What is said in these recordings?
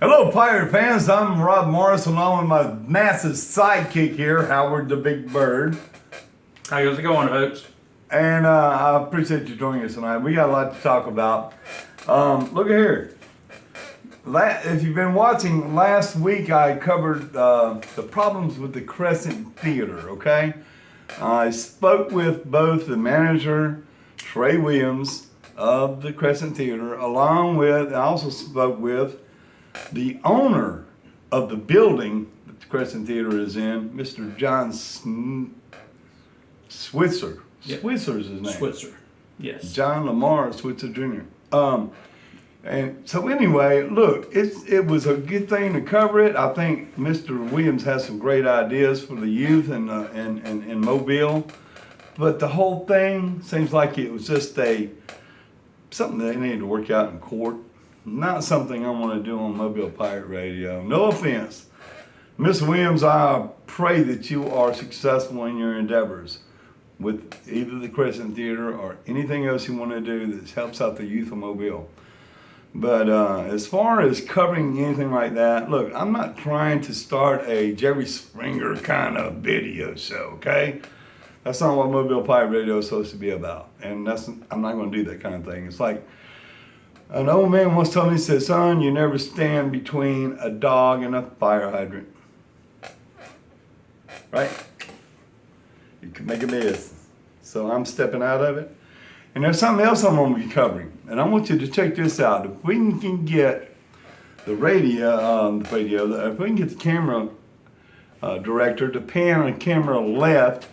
Hello, Pirate fans. I'm Rob Morris, along with my massive sidekick here, Howard the Big Bird. How's it going, folks? And I appreciate you joining us tonight. We got a lot to talk about. Look at here. If you've been watching, last week I covered the problems with the Crescent Theater, okay? I spoke with both the manager, Trey Williams, of the Crescent Theater, along with, I also spoke with the owner of the building that the Crescent Theater is in, Mr. John Switzer. Yep. Switzer is his name. Switzer, yes. John Lamar Switzer Jr. And so anyway, look, it was a good thing to cover it. I think Mr. Williams has some great ideas for the youth in Mobile, but the whole thing seems like it was just something they needed to work out in court. Not something I want to do on Mobile Pirate Radio. No offense. Ms. Williams, I pray that you are successful in your endeavors with either the Crescent Theater or anything else you want to do that helps out the youth of Mobile. But as far as covering anything like that, look, I'm not trying to start a Jerry Springer kind of video show, okay? That's not what Mobile Pirate Radio is supposed to be about. And I'm not going to do that kind of thing. It's like, an old man once told me, he said, son, you never stand between a dog and a fire hydrant. Right? You can make a mess. So I'm stepping out of it. And there's something else I'm going to be covering. And I want you to check this out. If we can get the if we can get the camera director to pan on the camera left,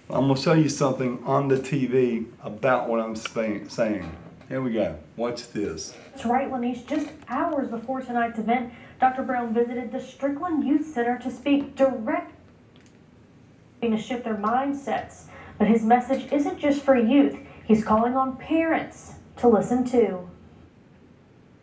I'm going to show you something on the TV about what I'm saying. Here we go. Watch this. That's right, Lanish. Just hours before tonight's event, Dr. Brown visited the Strickland Youth Center to speak directly to shift their mindsets. But his message isn't just for youth. He's calling on parents to listen too.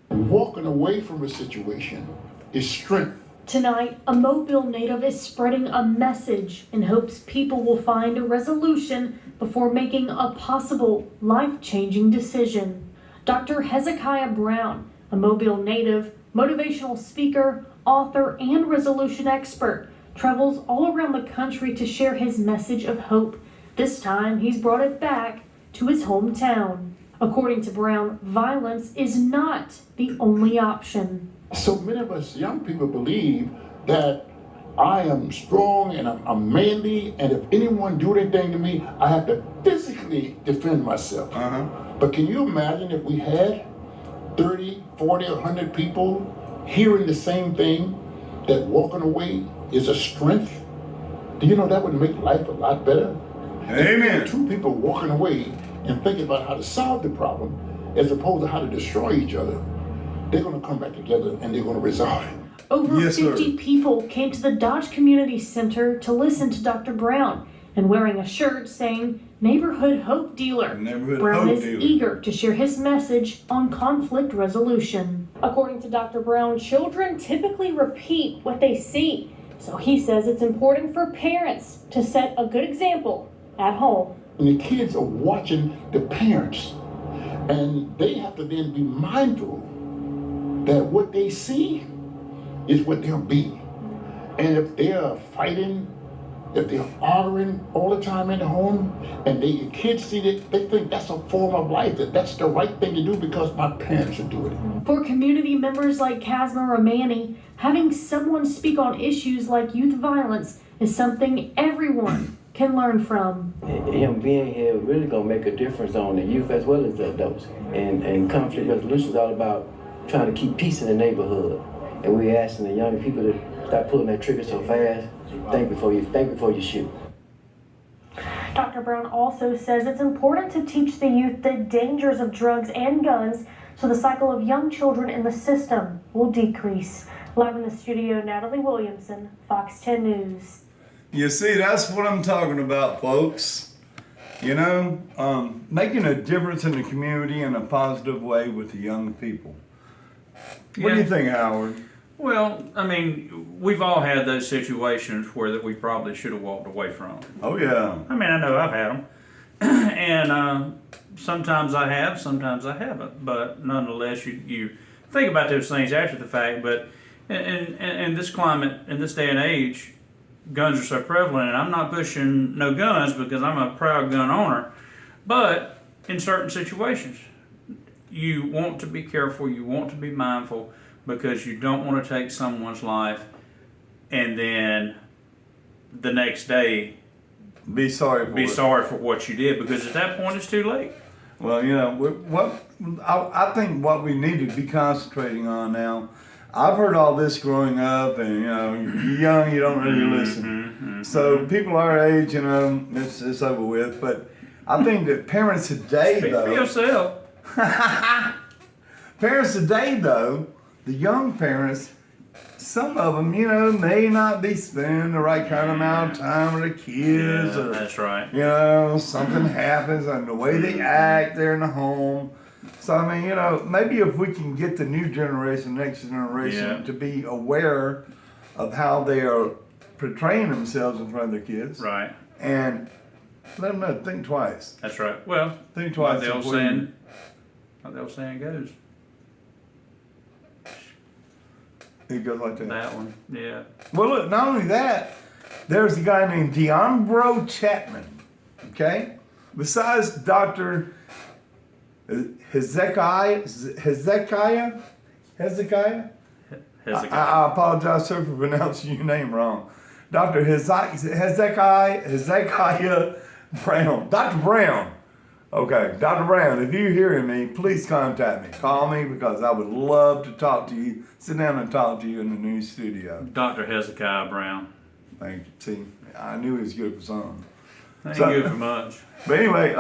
Walking away from a situation is strength. Tonight, a Mobile native is spreading a message in hopes people will find a resolution before making a possible life-changing decision. Dr. Hezekiah Brown, a Mobile native, motivational speaker, author, and resolution expert, travels all around the country to share his message of hope. This time, he's brought it back to his hometown. According to Brown, violence is not the only option. So many of us young people believe that I am strong and I'm manly, and if anyone do anything to me, I have to physically defend myself. But can you imagine if we had 30, 40, 100 people hearing the same thing, that walking away is a strength? Do you know that would make life a lot better? Amen. Two people walking away and thinking about how to solve the problem as opposed to how to destroy each other. They're going to come back together and they're going to resolve it. Over 50 people came to the Dodge Community Center to listen to Dr. Brown, and wearing a shirt saying Neighborhood Hope Dealer. Brown is eager to share his message on conflict resolution. According to Dr. Brown, children typically repeat what they see. So he says it's important for parents to set a good example at home. And the kids are watching the parents, and they have to then be mindful that what they see is what they'll be. And if they're fighting, if they're arguing all the time in the home, and the kids see that, they think that's a form of life, that that's the right thing to do because my parents are doing it. For community members like Casma Romani, having someone speak on issues like youth violence is something everyone can learn from. Him being here really gonna make a difference on the youth as well as the adults. And conflict resolution is all about trying to keep peace in the neighborhood. And we're asking the young people to stop pulling that trigger so fast. Think before you shoot. Dr. Brown also says it's important to teach the youth the dangers of drugs and guns so the cycle of young children in the system will decrease. Live in the studio, Natalie Williamson, Fox 10 News. You see, that's what I'm talking about, folks. You know, making a difference in the community in a positive way with the young people. What do you think, Howard? Well, I mean, we've all had those situations where that we probably should have walked away from. Oh, yeah. I mean, I know I've had them. And sometimes I have, sometimes I haven't. But nonetheless, you think about those things after the fact, but in this climate, in this day and age, guns are so prevalent, and I'm not pushing no guns because I'm a proud gun owner, but in certain situations, you want to be careful, you want to be mindful, because you don't want to take someone's life and then the next day Be sorry for be it. sorry for what you did, because at that point it's too late. Well, you know, I think what we need to be concentrating on now, I've heard all this growing up, and you know, you're young, you don't really listen. So people our age, you know, it's over with. But I think that parents today, Speak for though, yourself. parents today, though, the young parents, some of them, you know, may not be spending the right kind of amount of time with their kids, Yeah, or that's right. you know, something happens and the way they act there in the home. So, I mean, you know, maybe if we can get the new generation, next generation, Yeah. to be aware of how they are portraying themselves in front of their kids, Right. and let them know, think twice. That's right. Well, Think twice. like the old before you- saying, how the old saying goes. It goes like that. That one. Yeah. Well, look, not only that, there's a guy named Deambro Chapman, okay? Besides Dr. Hezekiah? I apologize, sir, for pronouncing your name wrong. Dr. Hezekiah Brown. Dr. Brown. Okay, Dr. Brown, if you're hearing me, please contact me. Call me, because I would love to talk to you. Sit down and talk to you in the new studio. Dr. Hezekiah Brown. Thank you. See, I knew he was good for something. Ain't So- good for much. But anyway,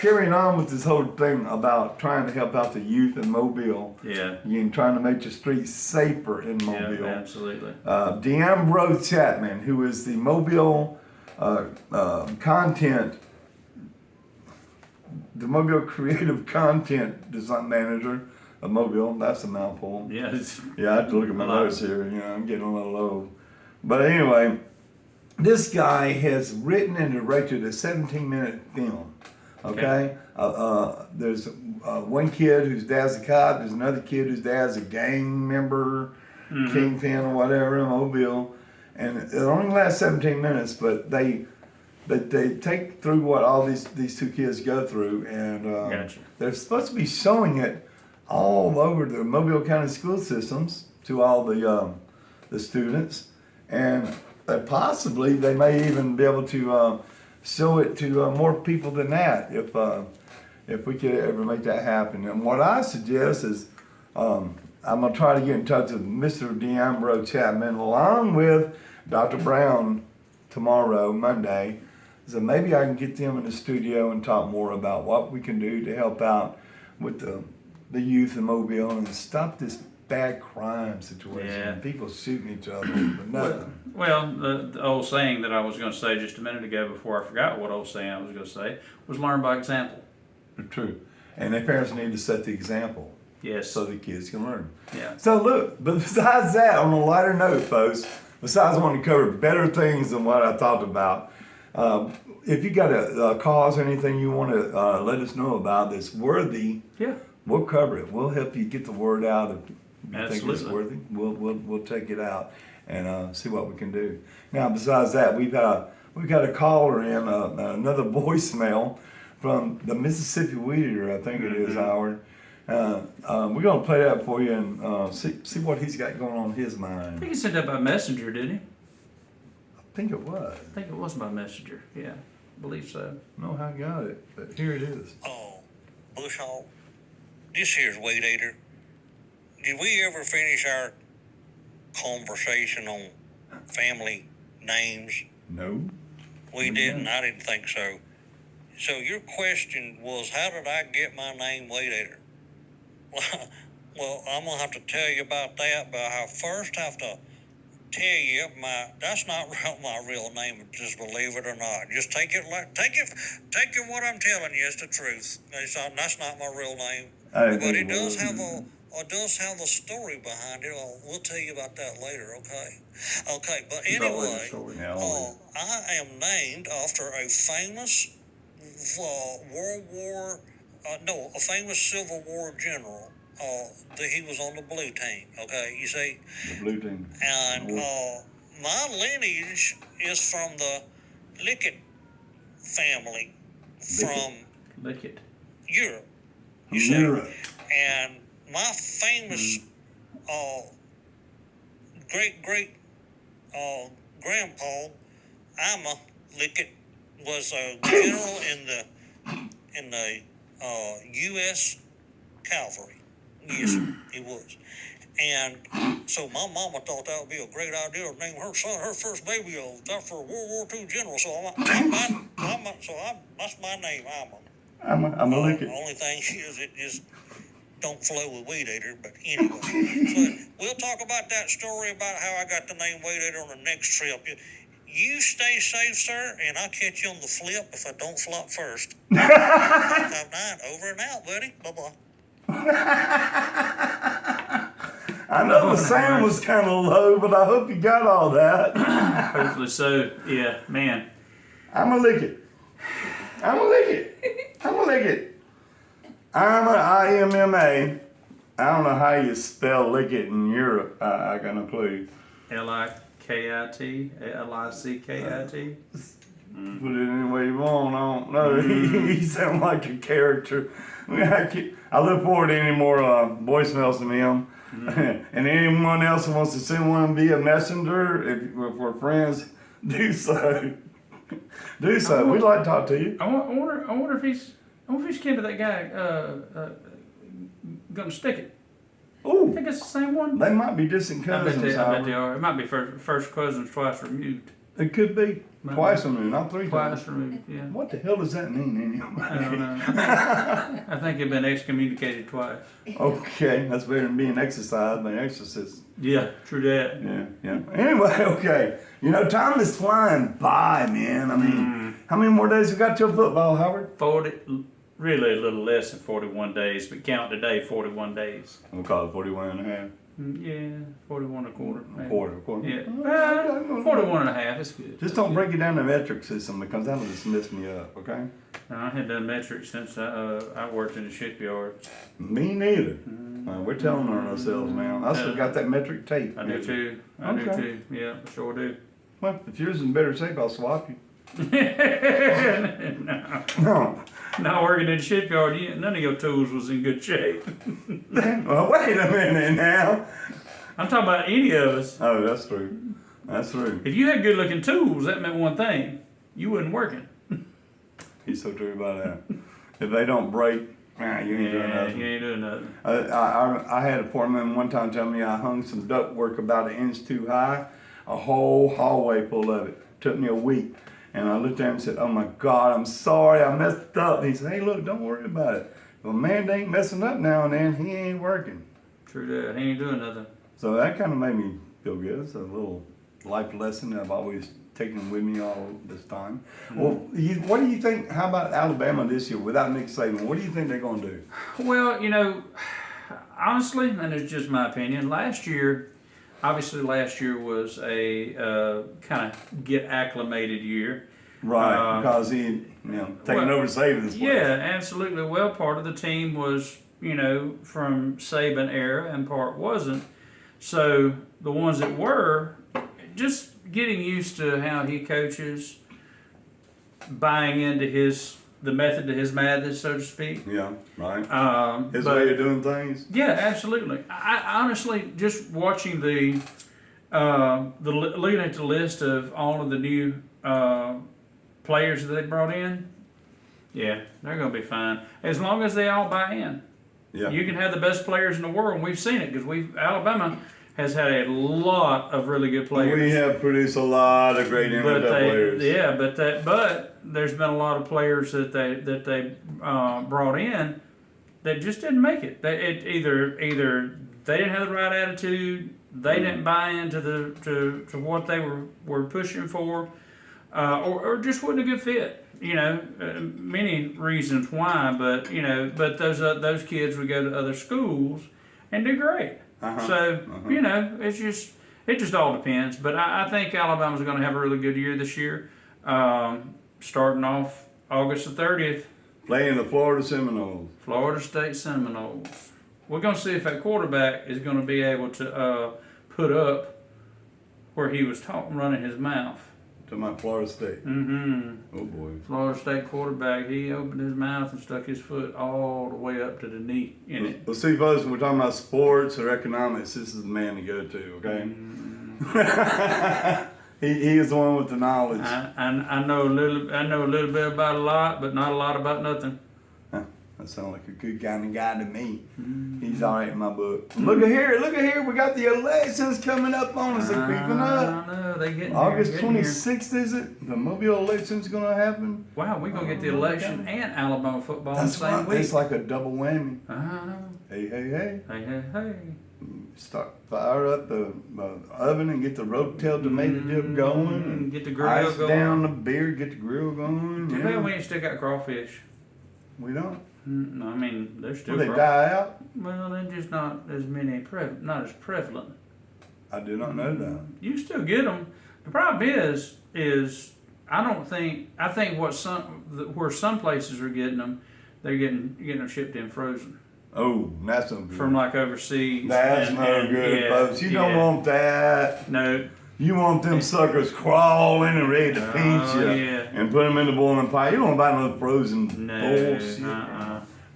carrying on with this whole thing about trying to help out the youth in Mobile, Yeah. and trying to make the streets safer in Yeah, Mobile. absolutely. Deambro Chapman, who is the Mobile the Mobile Creative Content Design Manager of Mobile. That's a mouthful. Yeah. It's, Yeah, I have to look at my notes here. You know, I'm getting a little old. But anyway, this guy has written and directed a 17-minute film. Okay? There's one kid whose dad's a cop. There's another kid whose dad's a gang member, kingpin or whatever in Mobile. And it only lasts 17 minutes, but they take through what all these two kids go through, and Gotcha. they're supposed to be showing it all over the Mobile County school systems to all the students, and that possibly they may even be able to show it to more people than that if we could ever make that happen. And what I suggest is I'm gonna try to get in touch with Mr. Deambro Chapman along with Dr. Brown tomorrow, Monday. So maybe I can get them in the studio and talk more about what we can do to help out with the youth in Mobile and stop this bad crime situation. Yeah. People shooting each other for nothing. well, the old saying that I was going to say just a minute ago before I forgot what old saying I was going to say was learn by example. True. And their parents need to set the example Yes. so the kids can learn. Yeah. So look, but besides that, on a lighter note, folks, besides wanting to cover better things than what I talked about, if you got a cause or anything you want to let us know about that's worthy, Yeah. we'll cover it. We'll help you get the word out. If you think it's Absolutely. worthy, we'll take it out and see what we can do. Now, besides that, we've got a caller in another voicemail from the Mississippi Weed Eater, I think it is, Howard. We're gonna play that for you and see what he's got going on in his I mind. think he sent that by messenger, didn't he? I think it was. I think it was by messenger. Yeah. I believe so. I don't know how I got it, but here it is. Oh, Bushog, this here's Weed Eater. Did we ever finish our conversation on family names? No. We didn't. I didn't think so. So your question was, how did I get my name Weed Eater? Well, I'm gonna have to tell you about that, but I first have to tell you that's not my real name. Just believe it or not. Just take it what I'm telling you is the truth. That's not my real name, but it does have a story behind it. We'll tell you about that later. Okay. But anyway, I am named after a famous a famous Civil War general he was on the blue team. Okay, you see, The blue team. and my lineage is from the Lickett family from Look it. Europe. You see, Europe. and my famous great grandpa Alma Lickett was a general in the U.S. Cavalry. Yes, he was. And so my mama thought that would be a great idea to name her son, her first baby, after a World War II general. So that's my name, Alma. I'm a Lickett. Only thing is, it just don't flow with Weed Eater. But anyway, so we'll talk about that story about how I got the name Weed Eater on the next trip. You stay safe, sir, and I'll catch you on the flip if I don't flop first. 559, over and out, buddy. Bye-bye. I know the sound was kind of low, but I hope you got all that. Hopefully so. Yeah, man. I'm a Lickett. I'm a Lickett. I'm a Lickett. I'm a IMMA. I don't know how you spell Lickett in Europe. I got no clue. Lickit, Lickit. Put it any way you want. I don't know. He sounds like a character. I look forward to any more voicemails from him. And anyone else who wants to send one via messenger, if we're friends, do so. Do so. We'd like to talk to you. I wonder if he's kin to that guy. Gonna stick it. I Ooh, think it's the same one. they might be distant I bet cousins. they are. It might be first cousins twice removed. It could be Might twice removed, not three times. Twice removed. Yeah. What the hell does that mean I don't anyway? know. I think they've been excommunicated twice. Okay, that's better than being exercised by an exorcist. Yeah, true that. Yeah. Anyway, okay. You know, time is flying by, man. I mean, how many more days we got till football, Howard? 40, really a little less than 41 days, but count today 41 days. We'll call it 41 and a half. Yeah, 41 and a quarter. Maybe. Quarter. Yeah, 41 and a half. It's good. Just don't break it down to metric system because that'll just mess me up, okay? I had done metrics since I worked in the shipyard. Me neither. We're telling on ourselves now. I still got that metric tape. I do too. I do Okay. too. Yeah, sure do. Well, if yours is in better shape, I'll swap you. No. No. Not working in the shipyard, none of your tools was in good shape. Well, wait a minute now. I'm talking about any of us. Oh, that's true. That's true. If you had good looking tools, that meant one thing. You wasn't working. He's so true about that. If they don't break, you ain't doing nothing. You ain't doing nothing. I had a foreman one time tell me I hung some ductwork about 1 inch too high, a whole hallway full of it. Took me a week. And I looked at him and said, "Oh my God, I'm sorry, I messed up." He said, "Hey, look, don't worry about it. If a man ain't messing up now and then, he ain't working." True that. He ain't doing nothing. So that kind of made me feel good. It's a little life lesson that I've always taken with me all this time. Well, what do you think? How about Alabama this year without Nick Saban? What do you think they're going to do? Well, honestly, and it's just my opinion, last year was a kind of get acclimated year. Right, because he, taking over Saban's place. Yeah, absolutely. Well, part of the team was, from Saban era and part wasn't. So the ones that were, just getting used to how he coaches, buying into the method to his madness, so to speak. Yeah, right. His but- way of doing things. Yeah, absolutely. I honestly just watching looking at the list of all of the new players that they brought in. Yeah, they're gonna be fine as long as they all buy in. Yeah. You can have the best players in the world, and we've seen it because Alabama has had a lot of really good players. We have produced a lot of great NFL players. Yeah, but there's been a lot of players that they brought in that just didn't make it. Either they didn't have the right attitude, they didn't buy into to what they were pushing for, or just wasn't a good fit. Many reasons why, but those kids would go to other schools and do great. So it just all depends. But I think Alabama's going to have a really good year this year. Starting off August the 30th, Playing the Florida Seminoles. Florida State Seminoles. we're gonna see if that quarterback is gonna be able to put up where he was running his mouth. To my Florida State. Mm-hmm. Oh boy. Florida State quarterback, he opened his mouth and stuck his foot all the way up to the knee in it. Well, see, folks, when we're talking about sports or economics, this is the man to go to. Okay. He is the one with the knowledge. I know a little bit about a lot, but not a lot about nothing. That sounds like a good kind of guy to me. He's all right in my book. Look at here. We got the elections coming up on us. They're creeping up. I know, they getting August there, getting 26th, is it? The Mobile election's going to happen. Wow, we're going to get the election and Alabama football in the That's same right. week. It's like a double whammy. I know. Hey. Hey, hey, hey. Fire up the oven and get the rotel tomato dip going. And Get the grill ice going. down the beer, get the grill going. Too yeah. bad we ain't still got crawfish. We don't. No, I mean, they're still Will they die out? Well, they're just not as many, not as prevalent. I did not know that. You can still get them. The problem is I think where some places are getting them, they're getting them shipped in frozen Oh, that's no good. from like overseas. That's no good, folks. You don't want that. No. You want them suckers crawling and ready to pinch you yeah. and put them in the boiling pot. You don't buy no frozen No. bullshit.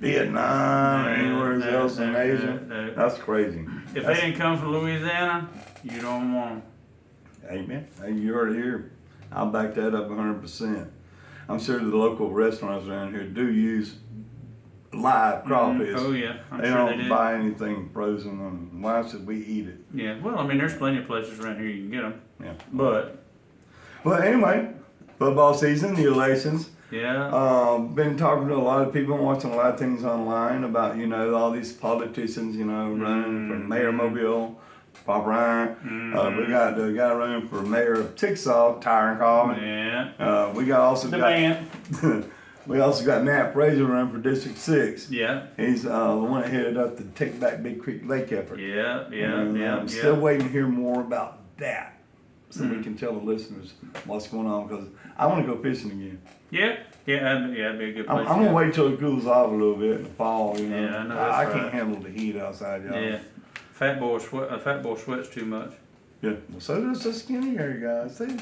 Vietnam or anywhere else in Asia. No. That's crazy. If they didn't come from Louisiana, you don't want them. Amen. Hey, you heard it here. I'll back that up 100%. I'm sure the local restaurants around here do use live crawfish. Oh yeah, I'm They sure don't they do. buy anything frozen. Why should we eat it? Yeah, well, I mean, there's plenty of places around here you can get them. Yeah. But Well, anyway, football season, the elections. yeah, Been talking to a lot of people, watching a lot of things online about, all these politicians, running for mayor of Mobile, Bob Ryan. We got the guy running for mayor of Chickasaw, Tyron Cobb. yeah, We also the got man. we also got Matt Fraser running for District 6. Yeah, He's the one that headed up the Take Back Big Creek Lake effort. yeah, And, I'm still waiting to hear more about that, so we can tell the listeners what's going on, because I want to go fishing again. Yeah, that'd be a good I'm place. gonna wait till it cools off a little bit in the fall. Yeah, I know I that's can't right. handle the heat outside, y'all. Yeah, fat boy sweats too much. Yeah. Well, so does the skinny hair guys. See.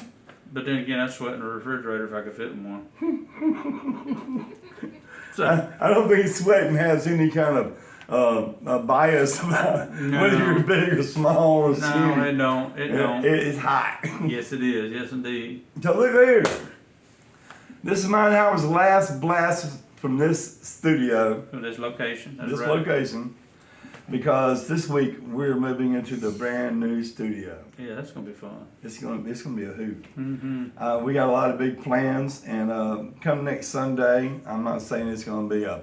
But then again, I'd sweat in a refrigerator if I could fit in one. So I don't think sweating has any kind of bias about whether you're big or small or skinny. no, it don't. It don't. It's hot. Yes, it is. Yes, indeed. So look here. This is mine. Howard's last blast from this studio, From this location. That's this right. location, because this week we're moving into the brand new studio. Yeah, that's gonna be fun. It's gonna be a hoot. Mm-hmm. We got a lot of big plans, and come next Sunday, I'm not saying it's gonna be a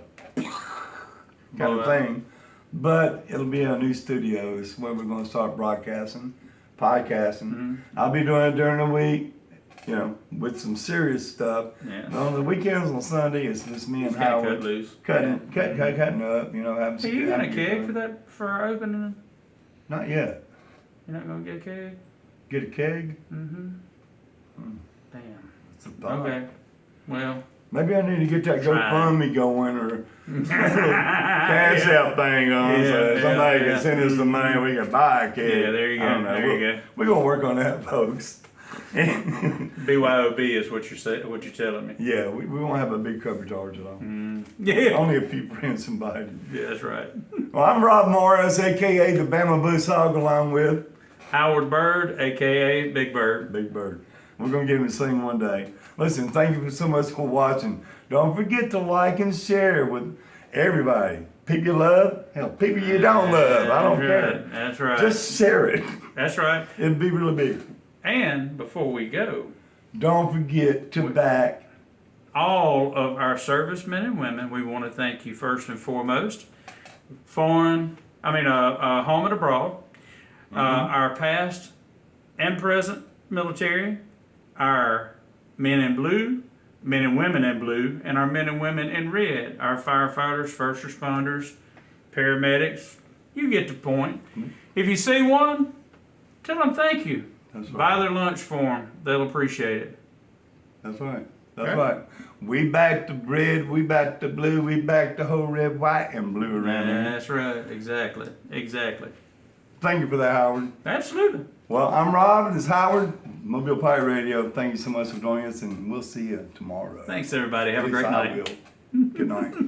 kind of thing, but it'll be a new studio. It's where we're gonna start podcasting. I'll be doing it during the week, with some serious stuff. Yeah. But on the weekends on Sunday, it's just me and Just kinda Howard cut loose. cutting up, having Hey, you got a keg for our opening? Not yet. You're not gonna get a keg? Get a keg? Mm-hmm. Hmm. Damn. It's a thought. Okay. Well. Maybe I need to get that Try. GoFundMe going, or cash out thing on, so Yeah, somebody yeah. can send us some money, we can buy a keg. Yeah, there you go. I don't know. There you go. We're gonna work on that, folks. BYOB is what you're telling me. Yeah, we won't have a big cover charge at all. Yeah. Only a few friends invited. Yeah, that's right. Well, I'm Rob Morris, aka the Bamabushog, along with Howard Byrd, aka Big Bird. Big Byrd. We're gonna get him to sing one day. Listen, thank you so much for watching. Don't forget to like and share with everybody. People you love, hell, people you don't love. I don't care. That's right. Just share it. That's right. It'd be really big. And before we go, Don't forget to back. all of our servicemen and women, we want to thank you first and foremost. Home and abroad, our past and present military, our men in blue, men and women in blue, and our men and women in red, our firefighters, first responders, paramedics. You get the point. If you see one, tell them thank you. That's right. Buy their lunch for them. They'll appreciate it. That's right. That's Okay. right. We back to red, we back to blue, we back to whole red, white, and blue around here. That's right. Exactly. Thank you for that, Howard. Absolutely. Well, I'm Rob, and this is Howard, Mobile Pirate Radio. Thank you so much for joining us, and we'll see you tomorrow. Thanks, everybody. Have a At least great I night. will. Good night.